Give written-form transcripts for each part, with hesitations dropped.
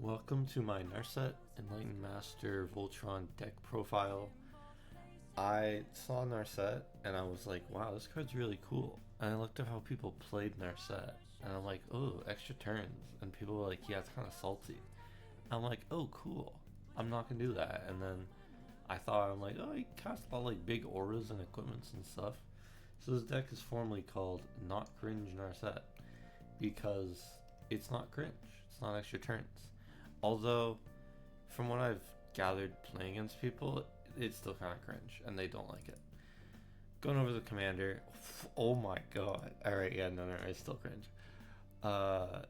Welcome to my Narset Enlightened Master Voltron deck profile. I saw Narset and I was like, wow, this card's really cool. And I looked at how people played Narset and I'm like, oh, extra turns. And people were like, yeah, it's kind of salty. I'm like, oh, cool. I'm not gonna do that. And then I'm like, oh, he casts a lot of like big auras and equipments and stuff. So this deck is formally called Not Cringe Narset because it's not cringe. It's not extra turns. Although, from what I've gathered playing against people, it's still kind of cringe, and they don't like it. Going over the commander, oh my god. Alright, yeah, no, it's still cringe.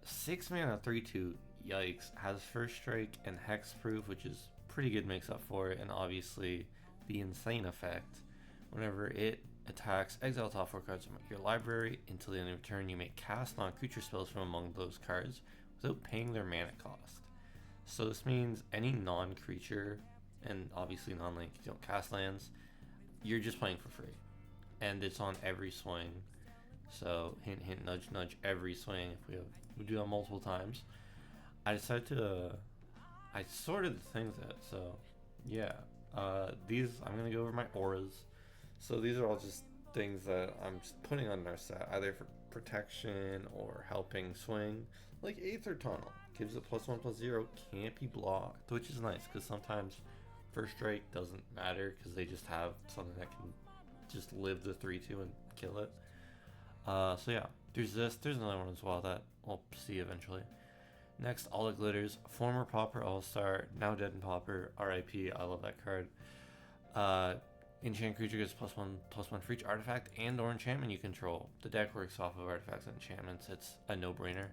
6 mana, 3/2, yikes. Has first strike and hexproof, which is pretty good mix up for it, and obviously the insane effect. Whenever it attacks, exile top 4 cards from your library. Until the end of your turn, you may cast non-creature spells from among those cards without paying their mana cost. So this means any non-creature, and obviously non-link, you don't cast lands, you're just playing for free. And it's on every swing. So hint, hint, nudge, nudge, every swing. If we do that multiple times. I decided to, I sorted the things out. So yeah, these, I'm going to go over my auras. So these are all just things that I'm just putting on our set, either for protection or helping swing. Like Aether Tunnel gives it +1/+0, can't be blocked, which is nice because sometimes first strike doesn't matter because they just have something that can just live the 3/2 and kill it. So yeah, there's another one as well that we'll see eventually. Next, All That Glitters, former Pauper All-Star, now dead in Pauper, RIP, I love that card. Enchant creature gets +1/+1 for each artifact and or enchantment you control. The deck works off of artifacts and enchantments, it's a no-brainer.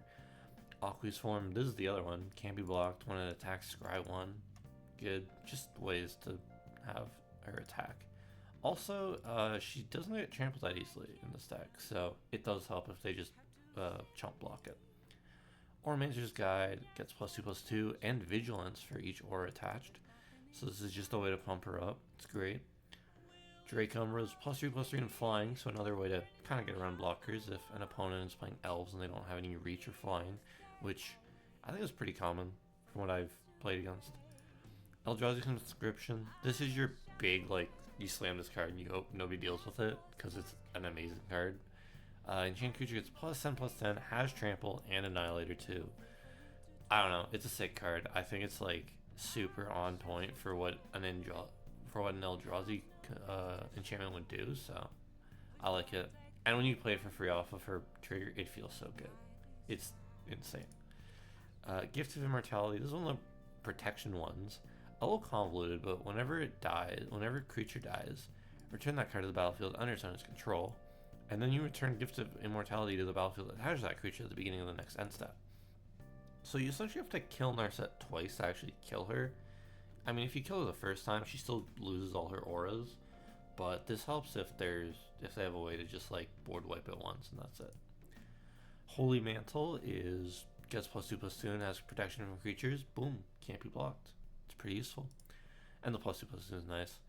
Aqua's Form, this is the other one, can't be blocked when it attacks, scry 1. Good, just ways to have her attack. Also, she doesn't get trampled that easily in this deck, so it does help if they just chump block it. Ormancer's Guide gets +2/+2 and Vigilance for each aura attached, so this is just a way to pump her up, it's great. Drake Umbra's +3/+3 in flying, so another way to kind of get around blockers if an opponent is playing elves and they don't have any reach or flying, which I think is pretty common from what I've played against. Eldrazi's Conscription, this is your big, like, you slam this card and you hope nobody deals with it, because it's an amazing card. Enchant creature gets +10/+10, has Trample, and Annihilator too. I don't know, it's a sick card. I think it's, like, super on point for what an Eldrazi enchantment would do, so I like it. And when you play it for free off of her trigger, it feels so good. It's insane. Gift of Immortality, this is one of the protection ones. A little convoluted, but whenever a creature dies, return that card to the battlefield under its owner's control, and then you return Gift of Immortality to the battlefield that attached that creature at the beginning of the next end step. So you essentially have to kill Narset twice to actually kill her. I mean, if you kill her the first time, she still loses all her auras, but this helps if they have a way to just like board wipe it once and that's it. Holy Mantle gets +2/+2 and has protection from creatures. Boom, can't be blocked. It's pretty useful, and the +2/+2 is nice.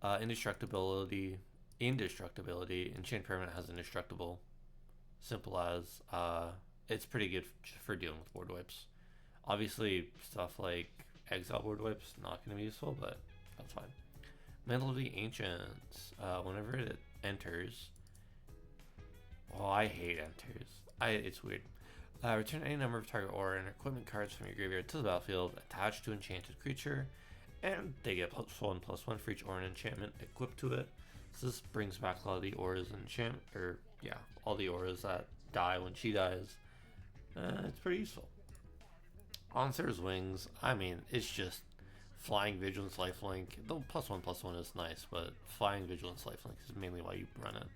Indestructibility. Enchant Permanent has indestructible. Simple as. It's pretty good for dealing with board wipes. Obviously, stuff like Exile board wipes not going to be useful, but that's fine. Mantle of the Ancients. Whenever it enters, I hate enters. It's weird. Return any number of target aura and equipment cards from your graveyard to the battlefield attached to enchanted creature, and they get +1/+1 for each aura and enchantment equipped to it. So this brings back a lot of the auras and all the auras that die when she dies. It's pretty useful. On Sarah's Wings, I mean, it's just Flying, Vigilance, Lifelink. The +1/+1 is nice, but Flying, Vigilance, Lifelink is mainly why you run it.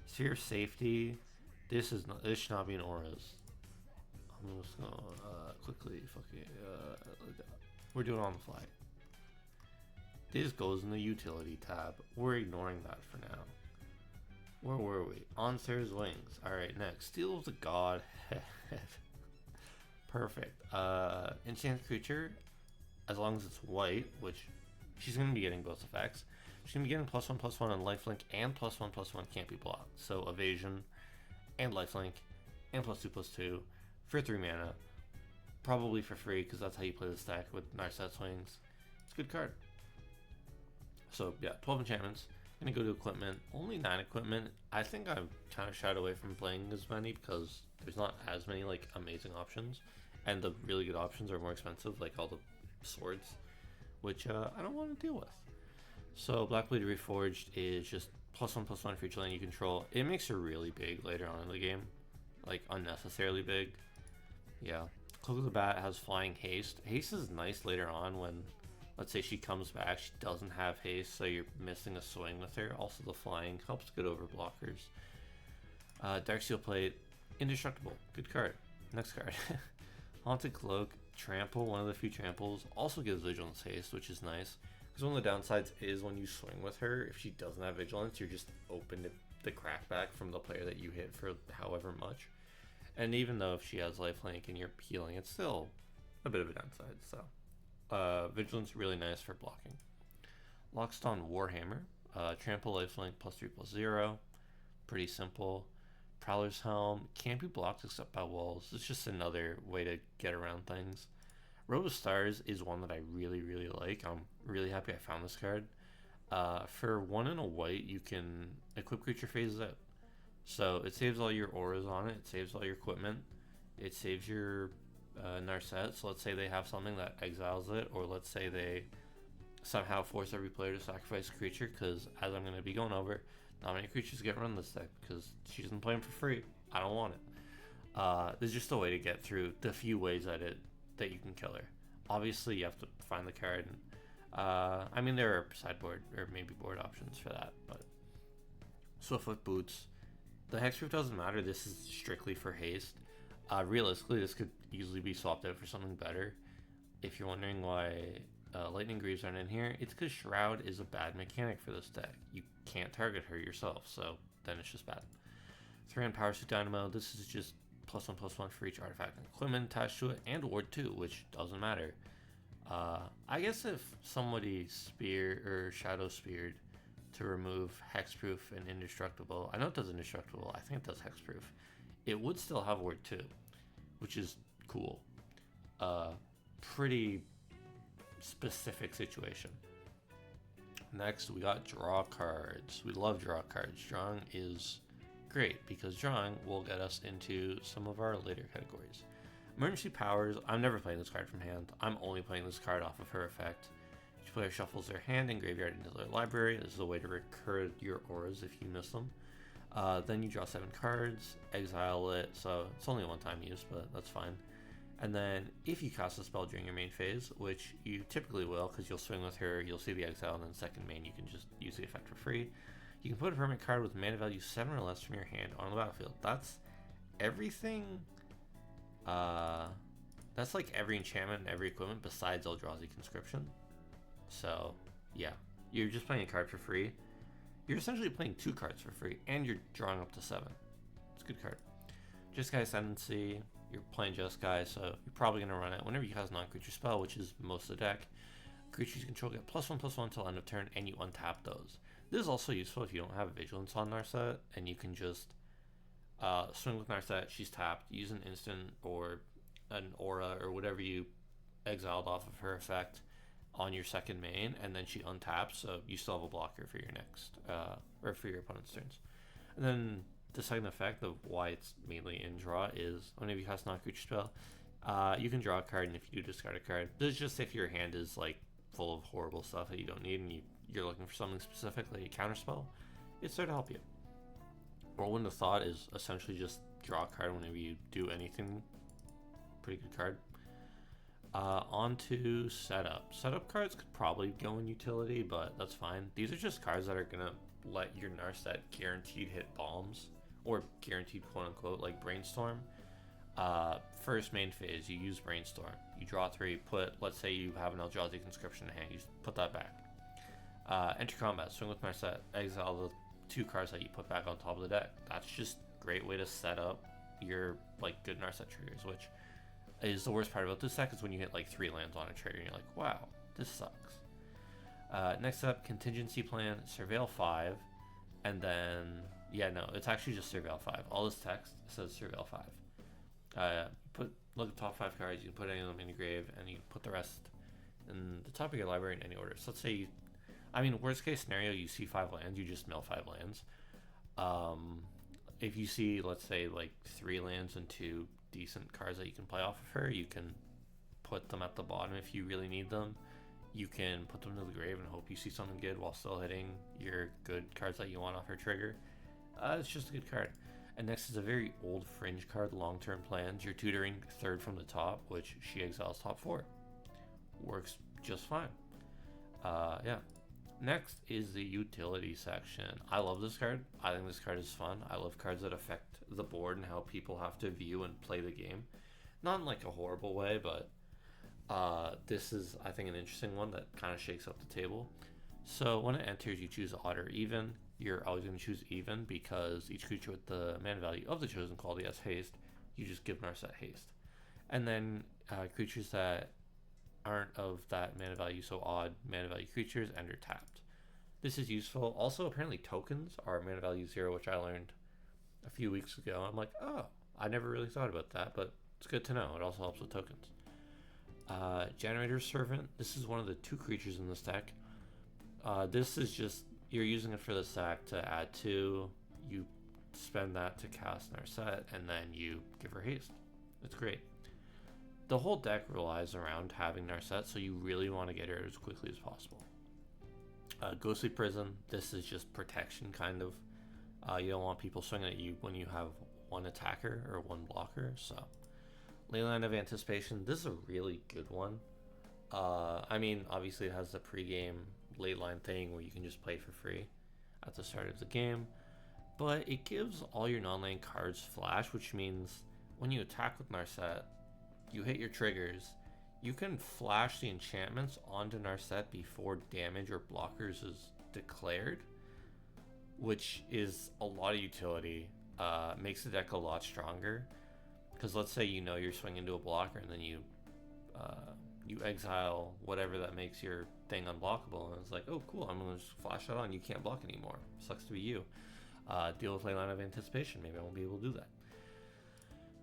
Sphere of Safety, this should not be in auras. I'm just gonna quickly we're doing it on the fly. This goes in the utility tab. We're ignoring that for now. Where were we? On Sarah's Wings. Alright, next. Steel of the Godhead. Perfect. Enchant creature, as long as it's white, which she's going to be getting both effects. She's going to be getting +1/+1 on lifelink and +1/+1 can't be blocked. So evasion and lifelink and +2/+2 for 3 mana. probably for free because that's how you play this deck with Narset Swings. It's a good card. So yeah, 12 enchantments. Gonna go to equipment. Only 9 equipment. I think I've kind of shied away from playing as many because there's not as many like amazing options, and the really good options are more expensive, like all the swords, which I don't want to deal with. So Blackblade Reforged is just +1/+1 for each lane you control. It makes her really big later on in the game, like unnecessarily big. Yeah. Cloak of the Bat has flying haste. Haste is nice later on when, let's say she comes back, she doesn't have haste, so you're missing a swing with her. Also the flying helps get over blockers. Darksteel Plate, indestructible, good card. Next card. Haunted Cloak, trample, one of the few tramples, also gives vigilance haste, which is nice. Because one of the downsides is when you swing with her, if she doesn't have vigilance, you're just open to the crackback from the player that you hit for however much. And even though if she has lifelink and you're healing, it's still a bit of a downside. So vigilance really nice for blocking. Lockstone Warhammer, trample, lifelink, +3/+0, pretty simple. Prowler's Helm can't be blocked except by walls. It's just another way to get around things. Robe of Stars is one that I really like. I'm really happy I found this card. For 1 and a white, you can equip creature phases out. So it saves all your auras on it. It saves all your equipment. It saves your Narset. So let's say they have something that exiles it, or let's say they somehow force every player to sacrifice a creature, because as I'm going to be going over, not many creatures get run this deck because she doesn't play them for free. I don't want it. There's just a way to get through the few ways that you can kill her. Obviously, you have to find the card. And, I mean, there are sideboard or maybe board options for that, but Swiftfoot Boots. The hexproof doesn't matter. This is strictly for haste. Realistically, this could easily be swapped out for something better. If you're wondering why Lightning Greaves aren't in here, it's because Shroud is a bad mechanic for this deck. You can't target her yourself, so then it's just bad. 3-hand Power Suit Dynamo. This is just +1/+1 for each artifact and equipment attached to it, and Ward 2, which doesn't matter. I guess if somebody spear or shadow speared to remove hexproof and indestructible, I know it does indestructible, I think it does hexproof, it would still have Ward 2, which is cool. Pretty specific situation. Next, we got draw cards. We love draw cards. Drawing is great because drawing will get us into some of our later categories. Emergency Powers. I'm never playing this card from hand. I'm only playing this card off of her effect. Each player shuffles their hand and graveyard into their library. This is a way to recur your auras if you miss them. Then you draw 7 cards, exile it, so it's only a one-time use, but that's fine. And then if you cast a spell during your main phase, which you typically will because you'll swing with her, you'll see the exile, and then second main you can just use the effect for free. You can put a permanent card with mana value 7 or less from your hand on the battlefield. That's everything. That's like every enchantment and every equipment besides Eldrazi Conscription. So yeah, you're just playing a card for free. You're essentially playing 2 cards for free, and you're drawing up to 7. It's a good card. Jeskai Ascendancy. You're playing Jeskai, so you're probably going to run it whenever you cast a non-creature spell, which is most of the deck. Creatures you control get +1/+1 until end of turn, and you untap those. This is also useful if you don't have Vigilance on Narset, and you can just swing with Narset, she's tapped, use an instant or an aura or whatever you exiled off of her effect on your second main, and then she untaps, so you still have a blocker for your next, or for your opponent's turns. And then the second effect of why it's mainly in draw is whenever you cast a non-creature spell, you can draw a card, and if you do discard a card, this is just if your hand is like full of horrible stuff that you don't need and you're looking for something specific, like a counterspell, it's there to help you. Whirlwind of Thought is essentially just draw a card whenever you do anything. Pretty good card. On to Setup. Setup cards could probably go in utility, but that's fine. These are just cards that are going to let your Narset guaranteed hit bombs, or guaranteed quote-unquote, like Brainstorm. First main phase, you use Brainstorm. You draw 3, let's say you have an Eldrazi Conscription in hand, you put that back. Enter combat, swing with Narset, exile the 2 cards that you put back on top of the deck. That's just a great way to set up your like good Narset triggers, which is the worst part about this deck is when you hit like 3 lands on a trigger and you're like, wow, this sucks. Next up, Contingency Plan, Surveil 5, and then, yeah, no, it's actually just Surveil 5. All this text says Surveil 5. Put look at the top 5 cards, you can put any of them in your grave, and you put the rest in the top of your library in any order. So let's say, worst case scenario, you see 5 lands, you just mill 5 lands. If you see, let's say, like 3 lands and 2 decent cards that you can play off of her, you can put them at the bottom if you really need them. You can put them to the grave and hope you see something good while still hitting your good cards that you want off her trigger. It's just a good card. And next is a very old fringe card, long-term plans. You're tutoring 3rd from the top, which she exiles top 4. Works just fine. Yeah. Next is the utility section. I love this card. I think this card is fun. I love cards that affect the board and how people have to view and play the game. Not in like a horrible way, but this is, I think, an interesting one that kind of shakes up the table. So when it enters, you choose odd or even. You're always going to choose even because each creature with the mana value of the chosen quality has haste. You just give Narset haste. And then creatures that aren't of that mana value, so odd mana value creatures, enter tapped. This is useful. Also, apparently tokens are mana value 0, which I learned a few weeks ago. I'm like, oh, I never really thought about that, but it's good to know. It also helps with tokens. Generator Servant. This is one of the 2 creatures in this deck. This is just, you're using it for the sack to add 2. You spend that to cast Narset, and then you give her haste. It's great. The whole deck relies around having Narset, so you really want to get her as quickly as possible. Ghostly Prison. This is just protection, kind of. You don't want people swinging at you when you have 1 attacker or 1 blocker, so... Leyline of Anticipation. This is a really good one. Obviously it has the pre-game late line thing where you can just play for free at the start of the game, but it gives all your non-lane cards flash, which means when you attack with Narset, you hit your triggers, you can flash the enchantments onto Narset before damage or blockers is declared, which is a lot of utility. Makes the deck a lot stronger. Because let's say you're swinging into a blocker and then you exile whatever that makes your thing unblockable, and it's like, oh cool, I'm gonna just flash that on. You can't block anymore. Sucks to be you. Deal with Leyline of Anticipation. Maybe I won't be able to do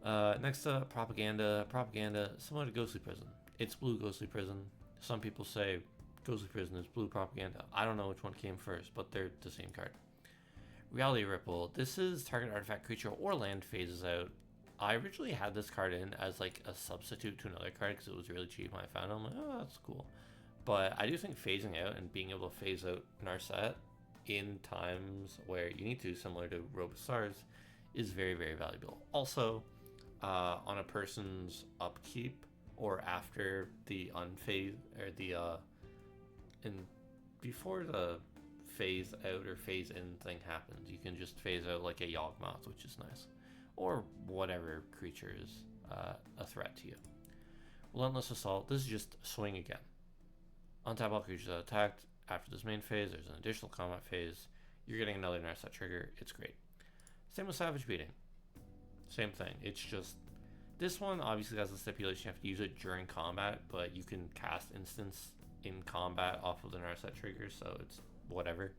that. Next up, Propaganda. Propaganda, similar to Ghostly Prison. It's blue Ghostly Prison. Some people say Ghostly Prison is blue Propaganda. I don't know which one came first, but they're the same card. Reality Ripple. This is target artifact, creature, or land phases out. I originally had this card in as like a substitute to another card because it was really cheap when I found it. I'm like, oh, that's cool. But I do think phasing out and being able to phase out Narset in times where you need to, similar to Robe of Stars, is very, very valuable. Also, on a person's upkeep or after the unphase or the before the phase out or phase in thing happens, you can just phase out like a Yawgmoth, which is nice. Or whatever creature is a threat to you. Relentless Assault. This is just swing again. Untap all creatures that attacked. After this main phase, there's an additional combat phase. You're getting another Narset trigger. It's great. Same with Savage Beating. Same thing. It's just... This one obviously has a stipulation you have to use it during combat, but you can cast instants in combat off of the Narset trigger, so it's whatever.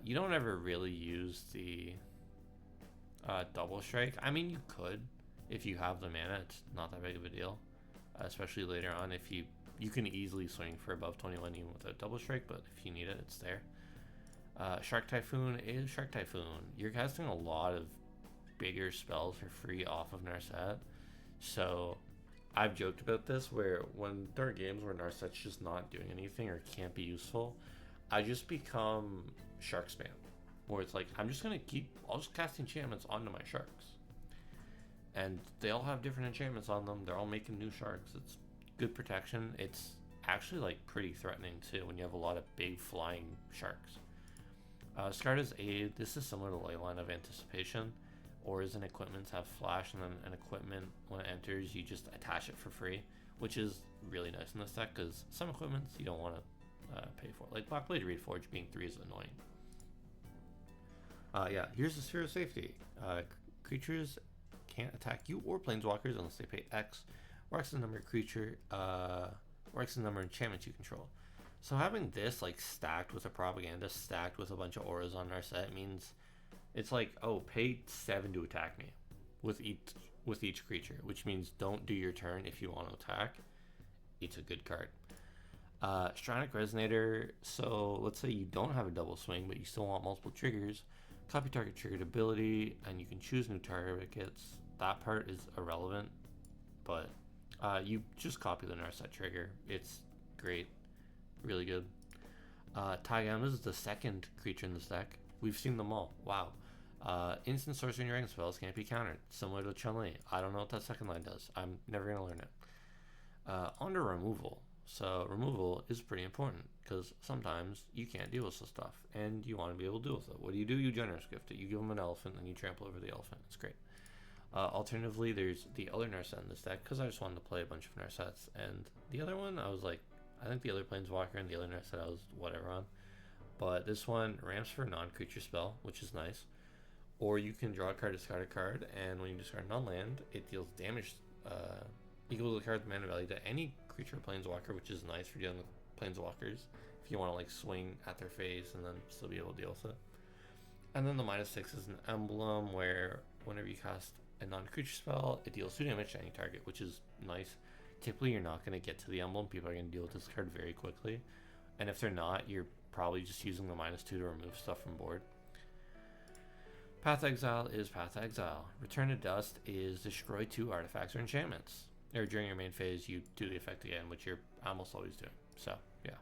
You don't ever really use the... double strike. You could if you have the mana. It's not that big of a deal, especially later on if you can easily swing for above 21 even without double strike, but if you need it, it's there. Shark Typhoon is Shark Typhoon. You're casting a lot of bigger spells for free off of Narset, so I've joked about this where when there are games where Narset's just not doing anything or can't be useful, I just become Shark Spam. Where it's like, I'll just cast enchantments onto my sharks. And they all have different enchantments on them. They're all making new sharks. It's good protection. It's actually like pretty threatening too when you have a lot of big flying sharks. Skarda's Aid. This is similar to Leyline of Anticipation. Ors and equipments have flash, and then an equipment, when it enters, you just attach it for free, which is really nice in this deck because some equipments you don't want to pay for. Like Blackblade Reforge being 3 is annoying. Here's the Sphere of Safety. Creatures can't attack you or Planeswalkers unless they pay X, or X is the number of creature, or X is the number of enchantments you control. So having this like stacked with a Propaganda, stacked with a bunch of auras on our set means it's like, oh, pay 7 to attack me with each with each creature, which means don't do your turn if you want to attack. It's a good card. Stronic Resonator, so let's say you don't have a double swing, but you still want multiple triggers. Copy target triggered ability, and you can choose new targets. That part is irrelevant, but you just copy the Narset trigger. It's great, really good. Tagam is the second creature in this deck. We've seen them all. Wow. Instant sorcery and dragon spells can't be countered, similar to Chun-Li. I don't know what that second line does. I'm never going to learn it. On to removal. So removal is pretty important because sometimes you can't deal with some stuff and you want to be able to deal with it. What do? You generous gift it. You give them an elephant and you trample over the elephant. It's great. Alternatively, there's the other Narset in this deck because I just wanted to play a bunch of Narsets. And the other one, I was like, I think the other Planeswalker and the other Narset I was whatever on. But this one ramps for a non-creature spell, which is nice. Or you can draw a card, discard a card, and when you discard non-land, it deals damage equal to the card's mana value to any creature or planeswalker, which is nice for dealing with planeswalkers if you want to like swing at their face and then still be able to deal with it. And then the -6 is an emblem where whenever you cast a non-creature spell, it deals 2 damage to any target, which is nice. Typically, you're not going to get to the emblem. People are going to deal with this card very quickly. And if they're not, you're probably just using the -2 to remove stuff from board. Path Exile is Path Exile. Return to Dust is destroy 2 artifacts or enchantments. Or during your main phase, you do the effect again, which you're almost always doing. So, yeah.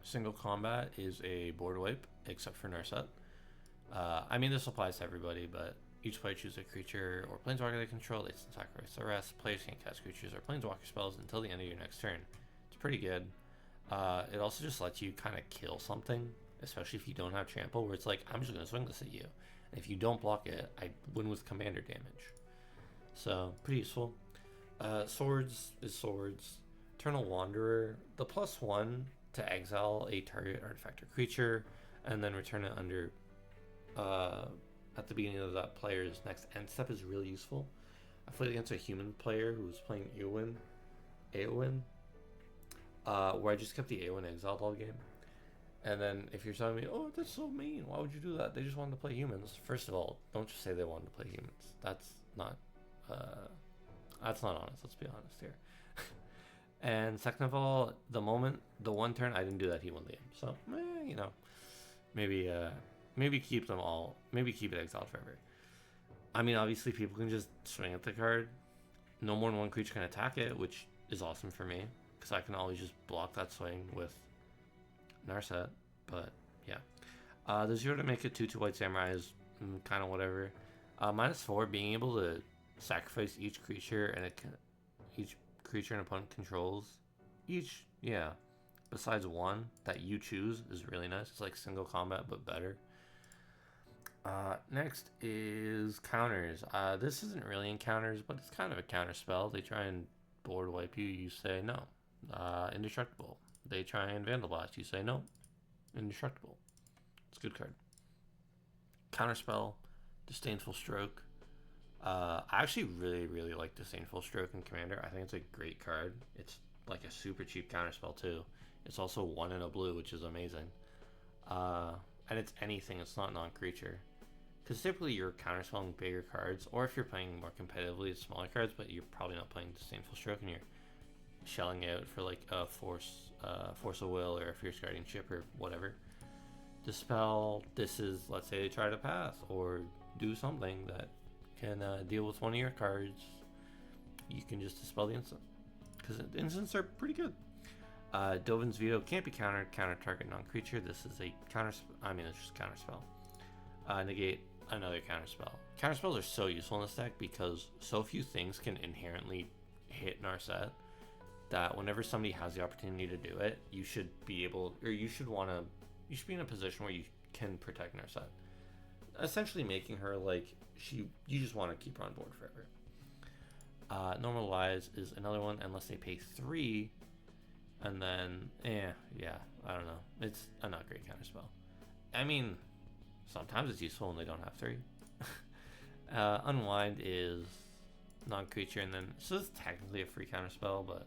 Single Combat is a board wipe, except for Narset. I mean, this applies to everybody, but each player chooses a creature or planeswalker they control. They sacrifice the rest. Players can't cast creatures or planeswalker spells until the end of your next turn. It's pretty good. It also just lets you kind of kill something, especially if you don't have trample, where it's like, I'm just going to swing this at you. And if you don't block it, I win with commander damage. So, pretty useful. Swords is Swords. Eternal Wanderer, the +1 to exile a target artifact or creature, and then return it under at the beginning of that player's next end step is really useful. I played against a human player who was playing Eowyn, where I just kept the Eowyn exiled all game. And then if you're telling me, oh, that's so mean, why would you do that? They just wanted to play humans. First of all, don't just say they wanted to play humans. That's not honest. Let's be honest here. And second of all, the one turn I didn't do that, he won the game. So, you know, maybe keep them all. Maybe keep it exiled forever. I mean, obviously, people can just swing at the card. No more than one creature can attack it, which is awesome for me because I can always just block that swing with Narset. But yeah, the 0 to make it 2/2 White Samurai is kind of whatever. -4 being able to sacrifice each creature and each creature an opponent controls. Besides one that you choose is really nice. It's like single combat but better. Next is counters. This isn't really in counters, but it's kind of a counter spell. They try and board wipe you. You say no. Indestructible. They try and Vandal Blast. You say no. Indestructible. It's a good card. Counterspell. Disdainful Stroke. I actually really like Disdainful Stroke in Commander. I think it's a great card. It's like a super cheap counterspell too. It's also 1 in a blue, which is amazing. And it's anything. It's not non-creature. Because typically you're counterspelling bigger cards, or if you're playing more competitively, it's smaller cards, but you're probably not playing Disdainful Stroke and you're shelling out for like a Force of Will, or a Fierce Guardianship or whatever. Dispel, this is, let's say they try to pass or do something that can deal with one of your cards. You can just dispel the instant, because the instants are pretty good. Dovin's Veto can't be countered. Counter target non-creature. This is a it's just counterspell. Negate another counterspell. Counterspells are so useful in this deck because so few things can inherently hit Narset that whenever somebody has the opportunity to do it, you should be able, or you should be in a position where you can protect Narset. Essentially making her like you just want to keep her on board forever. Normalize is another one unless they pay 3. And then, I don't know. It's a not great counterspell. I mean, sometimes it's useful when they don't have 3. Unwind is non-creature, and then, so it's technically a free counterspell, but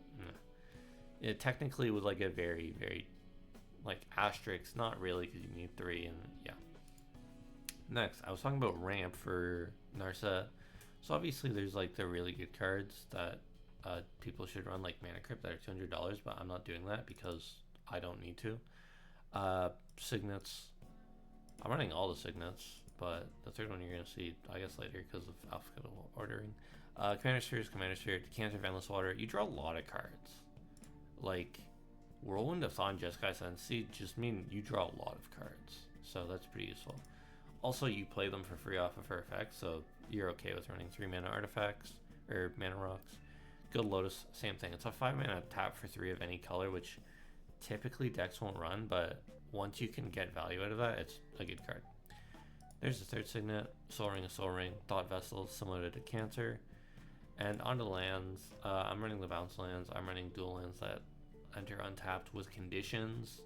it technically would like a very, very, like, asterisk. Not really, because you need 3, and yeah. Next, I was talking about ramp for Narset. So obviously there's like the really good cards that people should run, like Mana Crypt, that are $200, but I'm not doing that because I don't need to. Signets. I'm running all the signets, but the third one you're going to see, I guess, later because of alphabetical ordering. Commander Sphere, Decanter of Endless Water. You draw a lot of cards. Like, Whirlwind of Thought and Jeskai Sensei just mean you draw a lot of cards. So that's pretty useful. Also, you play them for free off of her effects, so you're okay with running 3 mana artifacts, or mana rocks. Good Lotus, same thing. It's a 5 mana tap for 3 of any color, which typically decks won't run, but once you can get value out of that, it's a good card. There's the third signet, Soul Ring, Thought Vessels, similar to Decanter. And onto lands, I'm running the bounce lands. I'm running dual lands that enter untapped with conditions.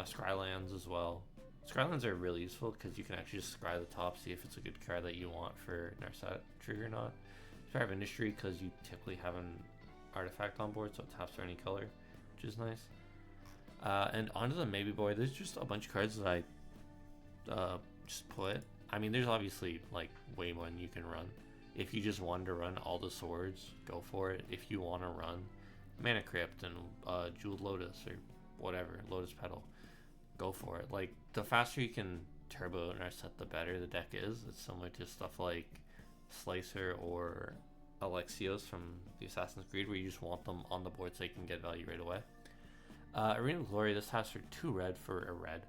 Scrylands as well. Scrylands are really useful because you can actually just scry the top, see if it's a good card that you want for Narset trigger or not. Fire of Industry because you typically have an artifact on board, so it taps for any color, which is nice. And onto the Maybeboard, there's just a bunch of cards that I just put. I mean, there's obviously like way more than you can run. If you just wanted to run all the swords, go for it. If you want to run Mana Crypt and Jeweled Lotus or whatever, Lotus Petal, go for it. Like, the faster you can turbo Narset, the better the deck is. It's similar to stuff like Slicer or Alexios from the Assassin's Creed, where you just want them on the board so you can get value right away. Arena of Glory, this taps for 2 red for a red,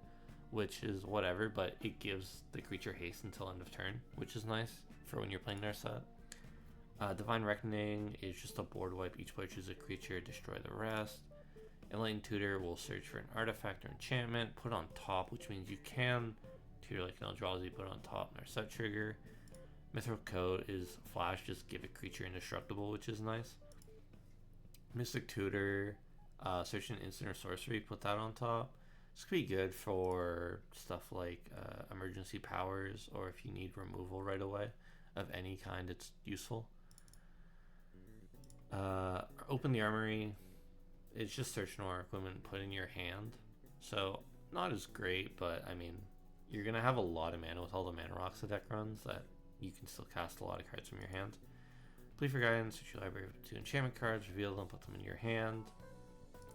which is whatever, but it gives the creature haste until end of turn, which is nice for when you're playing Narset. Divine Reckoning is just a board wipe. Each player chooses a creature, destroy the rest. Enlightened Tutor will search for an artifact or enchantment, put on top, which means you can tutor like an Eldrazi, put on top Narset trigger. Mithril Coat is flash, just give a creature indestructible, which is nice. Mystic Tutor, search an instant or sorcery, put that on top. This could be good for stuff like emergency powers, or if you need removal right away of any kind, it's useful. Open the Armory. It's just search noir equipment, put in your hand. So, not as great, but I mean, you're going to have a lot of mana with all the mana rocks the deck runs that you can still cast a lot of cards from your hand. Plead for Guidance, search your library of 2 enchantment cards, reveal them, put them in your hand.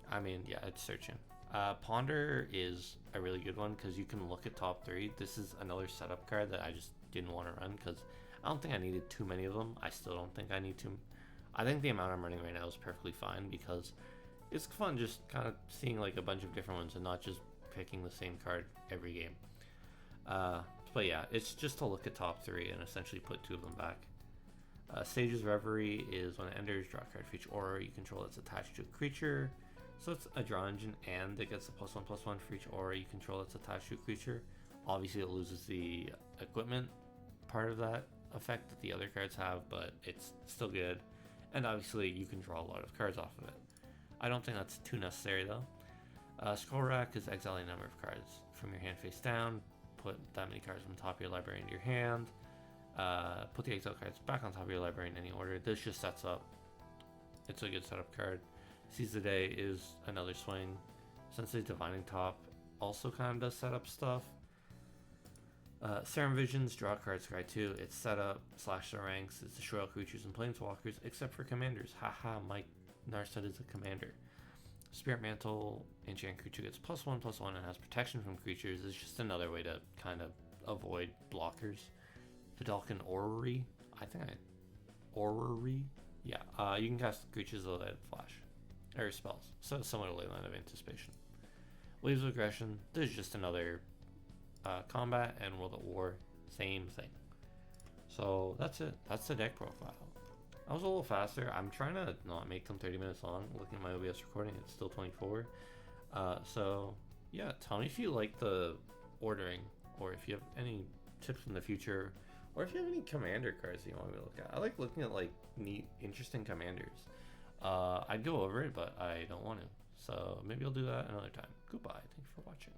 I mean, yeah, it's searching. Ponder is a really good one because you can look at top 3. This is another setup card that I just didn't want to run because I don't think I needed too many of them. I still don't think I need to. I think the amount I'm running right now is perfectly fine because it's fun just kind of seeing like a bunch of different ones and not just picking the same card every game. But yeah, it's just to look at top 3 and essentially put 2 of them back. Sage's Reverie is when it enters, draw a card for each aura you control that's attached to a creature. So it's a draw engine and it gets a +1/+1 for each aura you control that's attached to a creature. Obviously it loses the equipment part of that effect that the other cards have, but it's still good. And obviously you can draw a lot of cards off of it. I don't think that's too necessary though. Scroll Rack is exiling a number of cards from your hand face down. Put that many cards from the top of your library into your hand. Put the exile cards back on top of your library in any order. This just sets up. It's a good setup card. Seize the Day is another swing. Sensei Divining Top also kind of does setup stuff. Serum Visions, draw cards, scry 2. It's setup, slash the ranks. It's destroy all creatures and planeswalkers except for commanders. Haha, Mike Narset is a commander. Spirit Mantle, enchant creature gets +1/+1 and has protection from creatures. It's just another way to kind of avoid blockers. Fidalcan Orrery, Orrery? Yeah, you can cast creatures that flash, or spells, so similar to Leyline of Anticipation. Waves of Aggression, there's just another combat, and World at War, same thing. So that's it, that's the deck profile. I was a little faster. I'm trying to not make them 30 minutes long. Looking at my OBS recording, it's still 24. So yeah, tell me if you like the ordering, or if you have any tips in the future, or if you have any commander cards that you want me to look at. I like looking at like neat, interesting commanders. I'd go over it, but I don't want to. So maybe I'll do that another time. Goodbye. Thank you for watching.